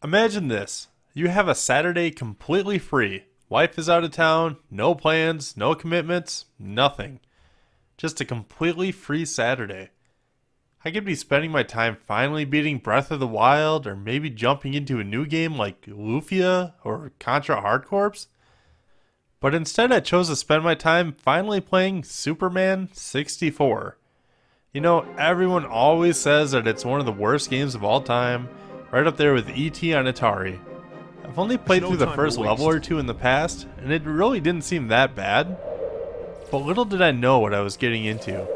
Imagine this. You have a Saturday completely free. Wife is out of town, no plans, no commitments, nothing. Just a completely free Saturday. I could be spending my time finally beating Breath of the Wild, or maybe jumping into a new game like Lufia or Contra Hard Corps. But instead I chose to spend my time finally playing Superman 64. You know, everyone always says that it's one of the worst games of all time, right up there with E.T. on Atari. I've only played through the first level or two in the past, and it really didn't seem that bad. But little did I know what I was getting into.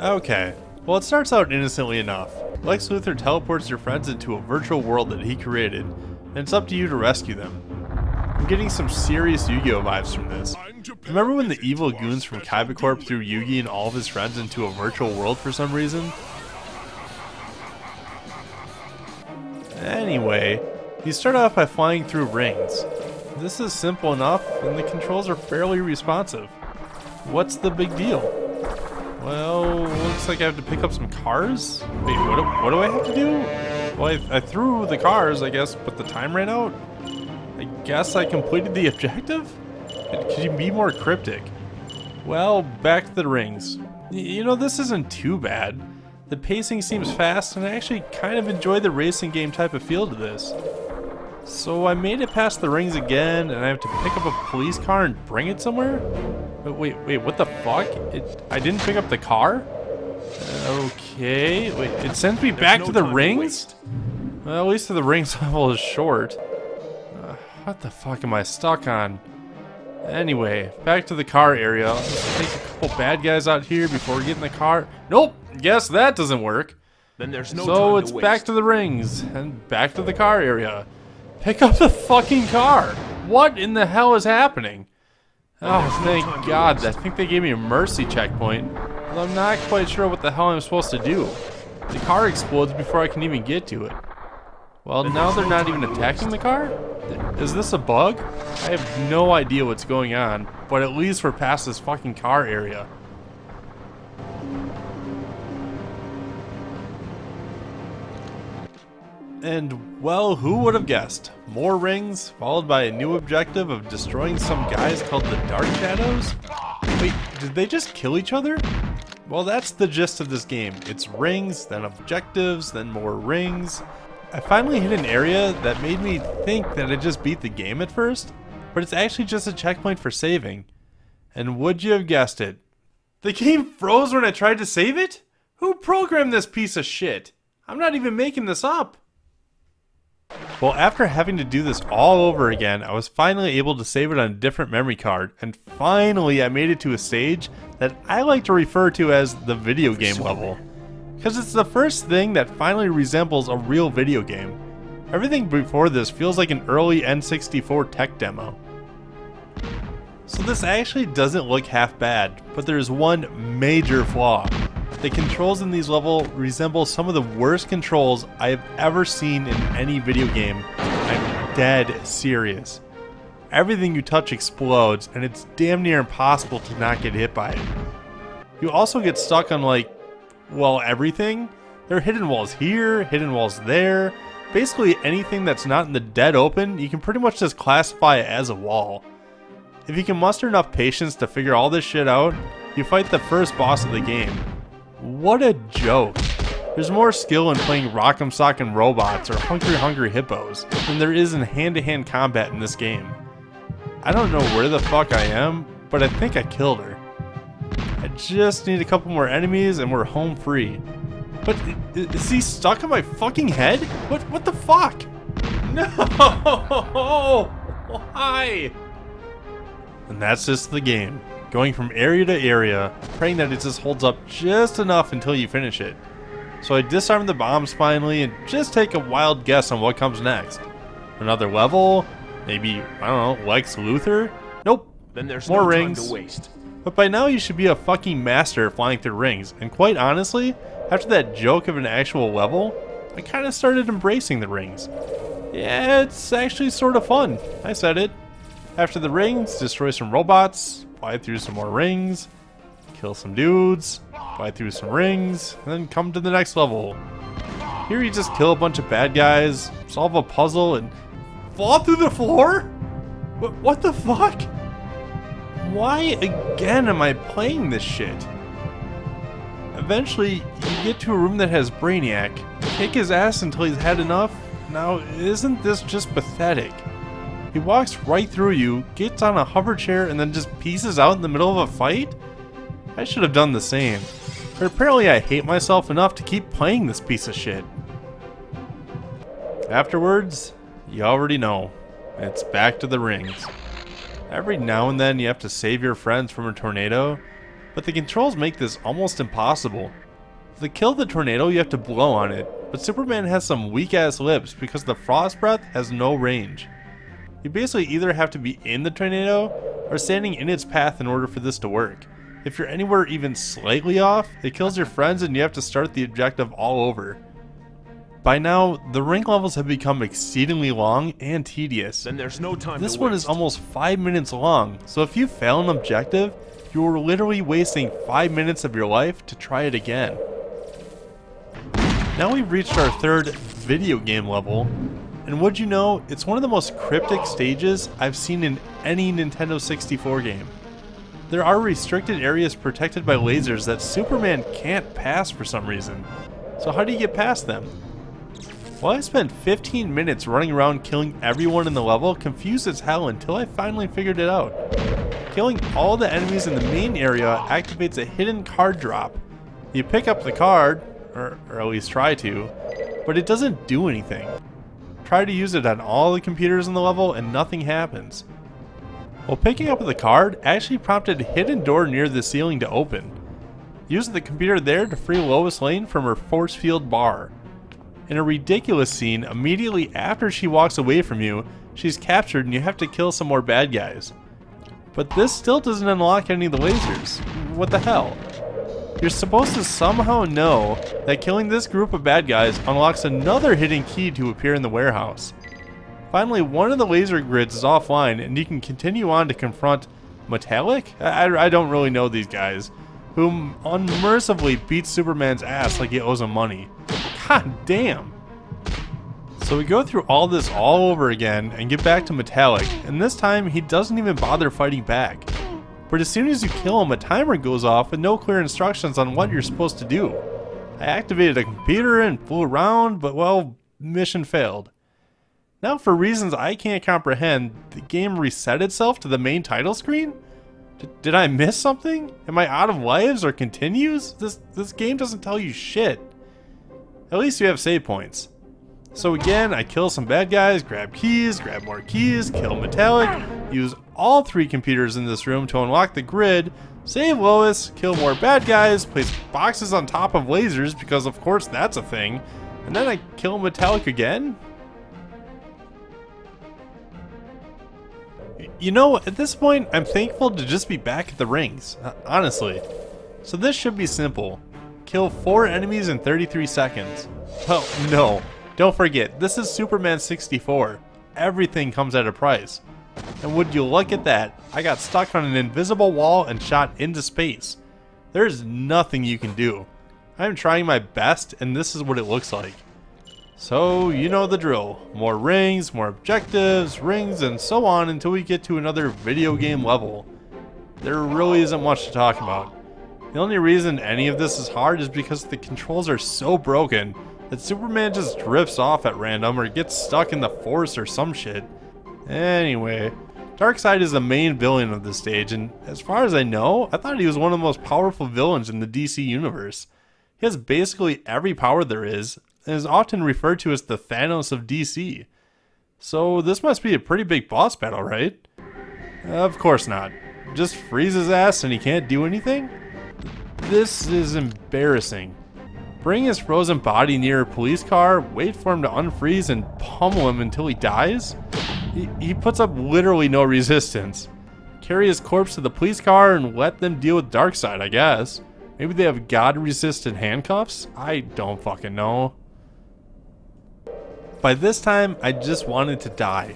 Okay, well it starts out innocently enough. Lex Luthor teleports your friends into a virtual world that he created, and it's up to you to rescue them. I'm getting some serious Yu-Gi-Oh vibes from this. Remember when the evil goons from Kaiba Corp threw Yugi and all of his friends into a virtual world for some reason? Anyway, you start off by flying through rings. This is simple enough, and the controls are fairly responsive. What's the big deal? Well, looks like I have to pick up some cars? Wait, what do I have to do? Well, I threw the cars, I guess, but the time ran out? I guess I completed the objective? Could you be more cryptic? Well, back to the rings. You know, this isn't too bad. The pacing seems fast, and I actually kind of enjoy the racing game type of feel to this. So I made it past the rings again, and I have to pick up a police car and bring it somewhere? But wait, what the fuck? I didn't pick up the car? Okay, wait, it sends me back to the rings? Well, at least the rings level is short. What the fuck am I stuck on? Anyway, back to the car area. Let's take a couple bad guys out here before we get in the car. Nope, guess that doesn't work. Then there's no So time it's to waste. back to the rings and back to the car area. Pick up the fucking car. What in the hell is happening? Oh, thank God. I think they gave me a mercy checkpoint. But I'm not quite sure what the hell I'm supposed to do. The car explodes before I can even get to it. Well, now they're not even attacking the car? Is this a bug? I have no idea what's going on, but at least we're past this fucking car area. And, well, who would have guessed? More rings, followed by a new objective of destroying some guys called the Dark Shadows? Wait, did they just kill each other? Well, that's the gist of this game. It's rings, then objectives, then more rings. I finally hit an area that made me think that I just beat the game at first, but it's actually just a checkpoint for saving. And would you have guessed it? The game froze when I tried to save it? Who programmed this piece of shit? I'm not even making this up. Well, after having to do this all over again, I was finally able to save it on a different memory card, and finally I made it to a stage that I like to refer to as the video game level. Because it's the first thing that finally resembles a real video game. Everything before this feels like an early N64 tech demo. So this actually doesn't look half bad, but there's one major flaw. The controls in these levels resemble some of the worst controls I have ever seen in any video game. I'm dead serious. Everything you touch explodes, and it's damn near impossible to not get hit by it. You also get stuck on well, everything. There are hidden walls here, hidden walls there. Basically anything that's not in the dead open, you can pretty much just classify it as a wall. If you can muster enough patience to figure all this shit out, you fight the first boss of the game. What a joke. There's more skill in playing Rock'em Sock'em Robots or Hungry Hippos than there is in hand-to-hand combat in this game. I don't know where the fuck I am, but I think I killed her. I just need a couple more enemies and we're home free. But is he stuck on my fucking head? What the fuck? No! Why? And that's just the game. Going from area to area, praying that it just holds up just enough until you finish it. So I disarm the bombs finally and just take a wild guess on what comes next. Another level? Maybe, I don't know, Lex Luthor? Nope. Then there's more no rings. time to waste. But by now you should be a fucking master at flying through rings, and quite honestly, after that joke of an actual level, I kinda started embracing the rings. Yeah, it's actually sort of fun. I said it. After the rings, destroy some robots, fly through some more rings, kill some dudes, fly through some rings, and then come to the next level. Here you just kill a bunch of bad guys, solve a puzzle, and fall through the floor? What the fuck? Why again am I playing this shit? Eventually, you get to a room that has Brainiac, kick his ass until he's had enough. Now, isn't this just pathetic? He walks right through you, gets on a hover chair, and then just pieces out in the middle of a fight? I should have done the same. But apparently I hate myself enough to keep playing this piece of shit. Afterwards, you already know. It's back to the rings. Every now and then you have to save your friends from a tornado, but the controls make this almost impossible. To kill the tornado, you have to blow on it, but Superman has some weak-ass lips because the frost breath has no range. You basically either have to be in the tornado or standing in its path in order for this to work. If you're anywhere even slightly off, it kills your friends and you have to start the objective all over. By now, the ring levels have become exceedingly long and tedious. Then there's no time. This one is almost 5 minutes long, so if you fail an objective, you are literally wasting 5 minutes of your life to try it again. Now we've reached our third video game level, and would you know, it's one of the most cryptic stages I've seen in any Nintendo 64 game. There are restricted areas protected by lasers that Superman can't pass for some reason. So how do you get past them? Well, I spent 15 minutes running around killing everyone in the level, confused as hell, until I finally figured it out. Killing all the enemies in the main area activates a hidden card drop. You pick up the card, or at least try to, but it doesn't do anything. Try to use it on all the computers in the level and nothing happens. While picking up the card actually prompted a hidden door near the ceiling to open. Use the computer there to free Lois Lane from her force field bar. In a ridiculous scene, immediately after she walks away from you, she's captured and you have to kill some more bad guys. But this still doesn't unlock any of the lasers. What the hell? You're supposed to somehow know that killing this group of bad guys unlocks another hidden key to appear in the warehouse. Finally, one of the laser grids is offline and you can continue on to confront Metallic? I don't really know these guys, who unmercifully beats Superman's ass like he owes him money. God damn! So we go through all this all over again and get back to Metallic, and this time he doesn't even bother fighting back. But as soon as you kill him, a timer goes off with no clear instructions on what you're supposed to do. I activated a computer and flew around, but well, mission failed. Now, for reasons I can't comprehend, the game reset itself to the main title screen? Did I miss something? Am I out of lives or continues? This game doesn't tell you shit. At least you have save points. So again, I kill some bad guys, grab keys, grab more keys, kill Metallic, use all 3 computers in this room to unlock the grid, save Lois, kill more bad guys, place boxes on top of lasers because of course that's a thing, and then I kill Metallic again? You know, at this point, I'm thankful to just be back at the rings, honestly. So this should be simple. Kill 4 enemies in 33 seconds. Oh, no. Don't forget, this is Superman 64. Everything comes at a price. And would you look at that, I got stuck on an invisible wall and shot into space. There's nothing you can do. I'm trying my best, and this is what it looks like. So, you know the drill. More rings, more objectives, rings, and so on until we get to another video game level. There really isn't much to talk about. The only reason any of this is hard is because the controls are so broken that Superman just drifts off at random or gets stuck in the force or some shit. Anyway, Darkside is the main villain of this stage, and as far as I know, I thought he was one of the most powerful villains in the DC universe. He has basically every power there is, and is often referred to as the Thanos of DC. So this must be a pretty big boss battle, right? Of course not. Just freeze his ass and he can't do anything? This is embarrassing. Bring his frozen body near a police car, wait for him to unfreeze, and pummel him until he dies? He puts up literally no resistance. Carry his corpse to the police car and let them deal with Darkside, I guess. Maybe they have God-resistant handcuffs? I don't fucking know. By this time, I just wanted to die.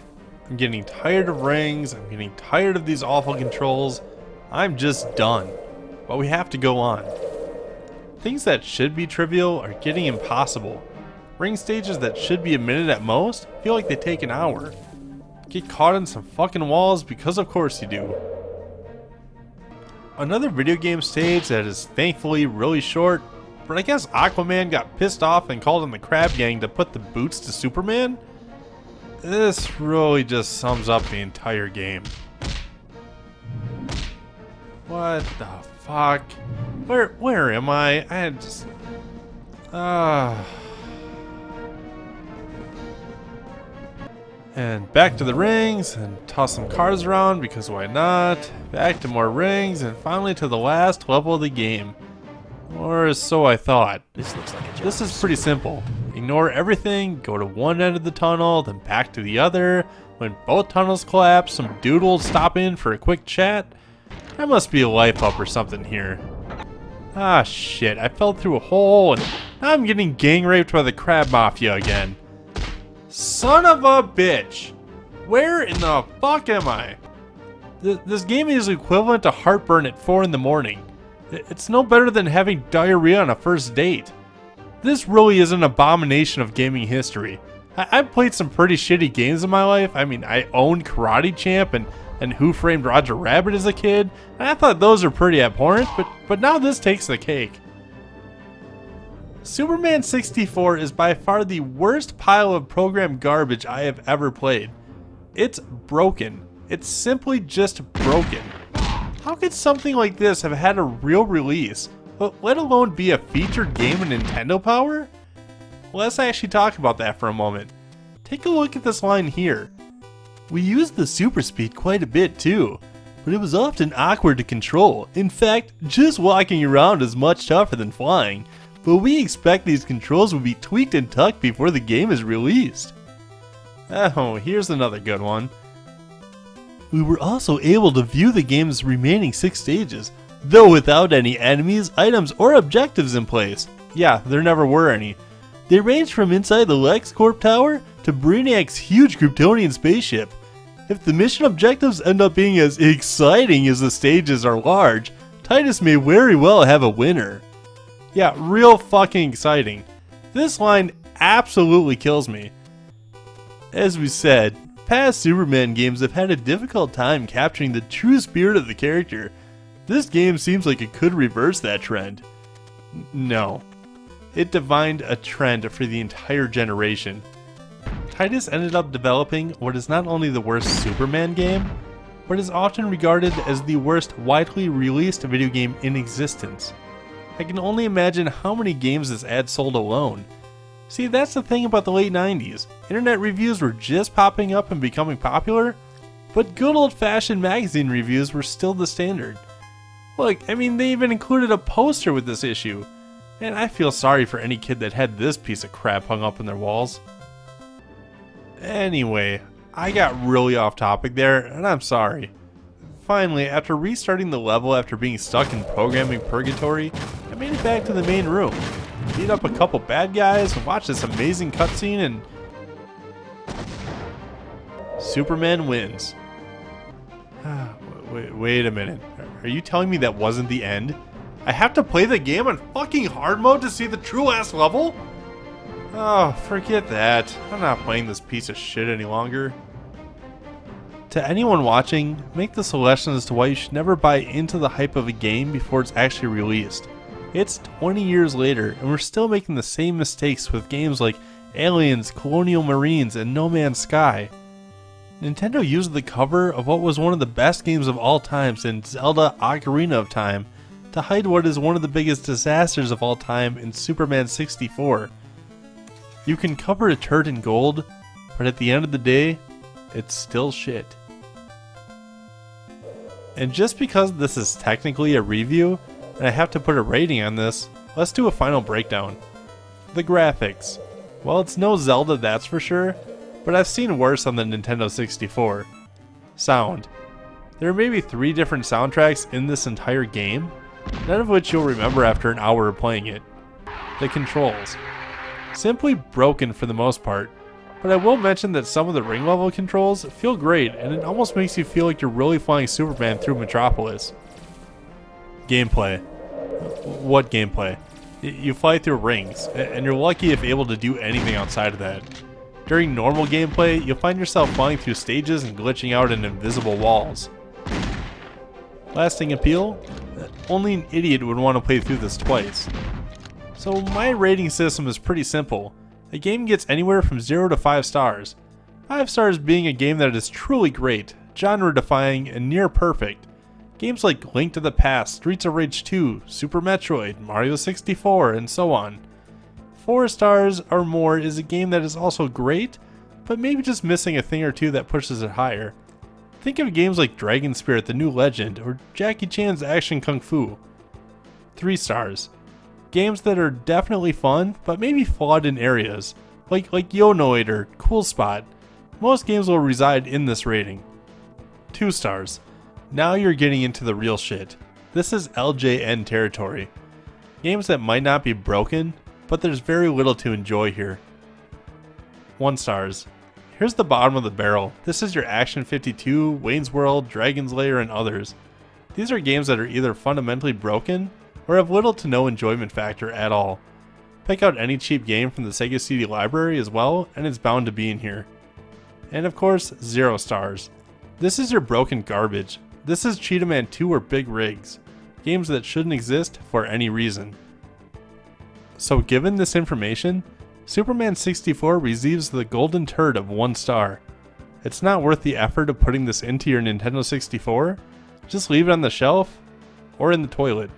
I'm getting tired of rings, I'm getting tired of these awful controls. I'm just done. But we have to go on. Things that should be trivial are getting impossible. Ring stages that should be a minute at most feel like they take an hour. Get caught in some fucking walls because of course you do. Another video game stage that is thankfully really short, but I guess Aquaman got pissed off and called in the Crab Gang to put the boots to Superman? This really just sums up the entire game. What the fuck? Where am I? I just... And back to the rings, and toss some cars around because why not? Back to more rings, and finally to the last level of the game. Or so I thought. This looks like a job. This is pretty simple. Ignore everything, go to one end of the tunnel, then back to the other. When both tunnels collapse, some dude will stop in for a quick chat. There must be a life up or something here. Ah shit, I fell through a hole and now I'm getting gang raped by the Crab Mafia again. Son of a bitch! Where in the fuck am I? This game is equivalent to heartburn at 4 in the morning. It's no better than having diarrhea on a first date. This really is an abomination of gaming history. I've played some pretty shitty games in my life. I mean, I owned Karate Champ and Who Framed Roger Rabbit as a kid, and I thought those are pretty abhorrent, but now this takes the cake. Superman 64 is by far the worst pile of program garbage I have ever played. It's broken. It's simply just broken. How could something like this have had a real release, let alone be a featured game in Nintendo Power? Let's actually talk about that for a moment. Take a look at this line here. We used the super speed quite a bit too, but it was often awkward to control. In fact, just walking around is much tougher than flying, but we expect these controls will be tweaked and tucked before the game is released. Oh, here's another good one. We were also able to view the game's remaining 6 stages, though without any enemies, items, or objectives in place. Yeah, there never were any. They ranged from inside the LexCorp Tower to Brainiac's huge Kryptonian spaceship. If the mission objectives end up being as exciting as the stages are large, Titus may very well have a winner. Yeah, real fucking exciting. This line absolutely kills me. As we said, past Superman games have had a difficult time capturing the true spirit of the character. This game seems like it could reverse that trend. No. It defined a trend for the entire generation. Titus ended up developing what is not only the worst Superman game, but is often regarded as the worst widely released video game in existence. I can only imagine how many games this ad sold alone. See, that's the thing about the late 90s. Internet reviews were just popping up and becoming popular, but good old-fashioned magazine reviews were still the standard. Look, I mean, they even included a poster with this issue, and I feel sorry for any kid that had this piece of crap hung up on their walls. Anyway, I got really off topic there, and I'm sorry. Finally, after restarting the level after being stuck in programming purgatory, I made it back to the main room, beat up a couple bad guys, and watched this amazing cutscene, and Superman wins. Wait a minute. Are you telling me that wasn't the end? I have to play the game on fucking hard mode to see the true last level? Oh, forget that. I'm not playing this piece of shit any longer. To anyone watching, make the suggestion as to why you should never buy into the hype of a game before it's actually released. It's 20 years later, and we're still making the same mistakes with games like Aliens, Colonial Marines, and No Man's Sky. Nintendo used the cover of what was one of the best games of all time since Zelda Ocarina of Time to hide what is one of the biggest disasters of all time in Superman 64. You can cover a turd in gold, but at the end of the day, it's still shit. And just because this is technically a review, and I have to put a rating on this, let's do a final breakdown. The graphics. Well, it's no Zelda, that's for sure, but I've seen worse on the Nintendo 64. Sound. There are maybe 3 different soundtracks in this entire game, none of which you'll remember after an hour of playing it. The controls. Simply broken for the most part, but I will mention that some of the ring level controls feel great, and it almost makes you feel like you're really flying Superman through Metropolis. Gameplay. What gameplay? You fly through rings, and you're lucky if able to do anything outside of that. During normal gameplay, you'll find yourself flying through stages and glitching out in invisible walls. Lasting appeal? Only an idiot would want to play through this twice. So my rating system is pretty simple. A game gets anywhere from 0 to 5 stars. 5 stars being a game that is truly great, genre-defying, and near perfect. Games like Link to the Past, Streets of Rage 2, Super Metroid, Mario 64, and so on. 4 stars or more is a game that is also great, but maybe just missing a thing or two that pushes it higher. Think of games like Dragon Spirit The New Legend or Jackie Chan's Action Kung Fu. 3 stars. Games that are definitely fun, but maybe flawed in areas, like Yonoid or Cool Spot. Most games will reside in this rating. 2 stars. Now you're getting into the real shit. This is LJN territory. Games that might not be broken, but there's very little to enjoy here. 1 stars. Here's the bottom of the barrel. This is your Action 52, Wayne's World, Dragon's Lair, and others. These are games that are either fundamentally broken, or have little to no enjoyment factor at all. Pick out any cheap game from the Sega CD library as well, and it's bound to be in here. And of course, 0 stars. This is your broken garbage. This is Cheetah Man 2 or Big Rigs. Games that shouldn't exist for any reason. So given this information, Superman 64 receives the golden turd of 1 star. It's not worth the effort of putting this into your Nintendo 64. Just leave it on the shelf or in the toilet.